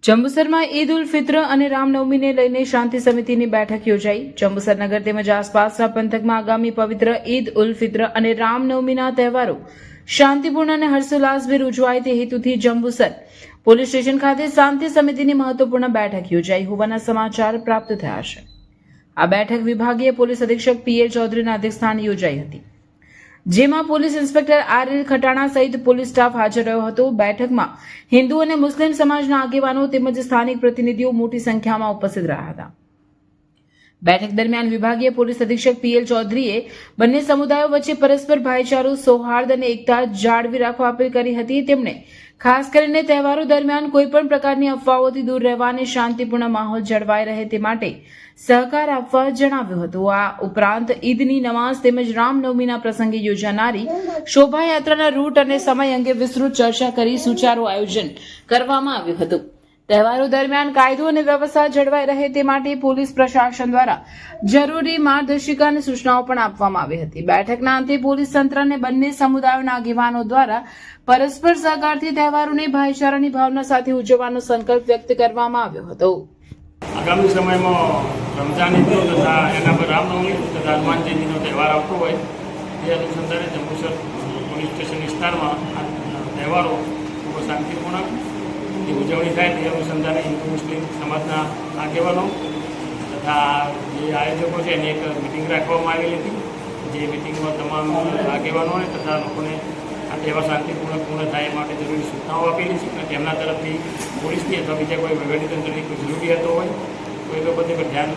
જંબુસરમાં ઈદ ઉલ ફિત્ર અને રામનવમીને લઈને શાંતિ સમિતિની બેઠક યોજાઈ। જંબુસર નગર તેમજ આસપાસના પંથકમાં આગામી પવિત્ર ઈદ ઉલ ફિત્ર અને રામનવમીના તહેવારો શાંતિપૂર્ણ અને હર્ષોલ્લાસભેર ઉજવાય તે હેતુથી જંબુસર પોલીસ સ્ટેશન ખાતે શાંતિ સમિતિની મહત્વપૂર્ણ બેઠક યોજાઈ હોવાના સમાચાર પ્રાપ્ત થયા છે। આ બેઠક વિભાગીય પોલીસ અધિક્ષક પીએલ ચૌધરીના અધ્યક્ષસ્થાને યોજાઈ હતી, જેમાં પોલીસ ઇન્સ્પેક્ટર આર.એલ. ખટાણા સહિત પોલીસ સ્ટાફ હાજર રહ્યો હતો। બેઠકમાં હિન્દુ અને મુસ્લિમ સમાજના આગેવાનો તેમજ સ્થાનિક પ્રતિનિધિઓ મોટી સંખ્યામાં ઉપસ્થિત રહ્યા હતા। બેઠક દરમિયાન વિભાગીય પોલીસ અધિક્ષક પીએલ ચૌધરીએ બંને સમુદાયો વચ્ચે પરસ્પર ભાઈચારો, સૌહાર્દ અને એકતા જાળવી રાખવા અપીલ કરી હતી। તેમણે ખાસ કરીને તહેવારો દરમિયાન કોઈપણ પ્રકારની અફવાઓથી દૂર રહેવા અને શાંતિપૂર્ણ માહોલ જળવાઈ રહે તે માટે સહકાર આપવા જણાવ્યું હતું। આ ઉપરાંત ઈદની નમાઝ તેમજ રામનવમીના પ્રસંગે યોજાનારી શોભાયાત્રાના રૂટ અને સમય અંગે વિસ્તૃત ચર્ચા કરી સુચારું આયોજન કરવામાં આવ્યું હતું। તહેવારો દરમિયાન કાયદો અને વ્યવસ્થા જળવાઈ રહે તે માટે પોલીસ પ્રશાસન દ્વારા જરૂરી માર્ગદર્શિકા અને સૂચનાઓ પણ આપવામાં આવી હતી। બેઠકના અંતે પોલીસ તંત્ર અને બંને સમુદાયોના આગેવાનો દ્વારા પરસ્પર સહકારથી તહેવારોને ભાઈચારાની ભાવના સાથે ઉજવવાનો સંકલ્પ વ્યક્ત કરવામાં આવ્યો હતો। આગામી સમયમાં રમઝાન ઈદનો તથા એના પર રામનવમી તથા હનુમાન જયંતિનો તહેવાર આવતો હોય તે અનુસંધાને જંબુસર પોલીસ સ્ટેશન વિસ્તારમાં આ તહેવારો ખૂબ શાંતિપૂર્ણ ઉજવણી થાય તે અનુસંધાને હિન્દુ મુસ્લિમ સમાજના આગેવાનો તથા જે આયોજકો છે એની એક મિટિંગ રાખવામાં આવેલી હતી, જે મિટિંગમાં તમામ આગેવાનોને તથા લોકોને આ તહેવાર શાંતિપૂર્ણ પૂર્ણ થાય એ માટે જરૂરી સૂચનાઓ આપેલી છે અને તેમના તરફથી પોલીસની અથવા બીજા કોઈ વહીવટીતંત્રની કોઈ જરૂરિયાતો હોય કોઈ બાબતે પર ધ્યાન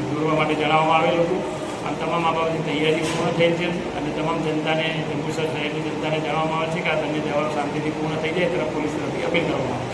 દોરવા માટે જણાવવામાં આવેલું હતું। આ તમામ આ બાબતની તૈયારી પૂર્ણ થયેલ છે અને તમામ જનતાને જંબુસર શહેરની જનતાને જણાવવામાં આવે છે કે આ બંને તહેવારો શાંતિથી પૂર્ણ થઈ જાય તરફ પોલીસ તરફથી અપીલ કરવામાં આવે છે।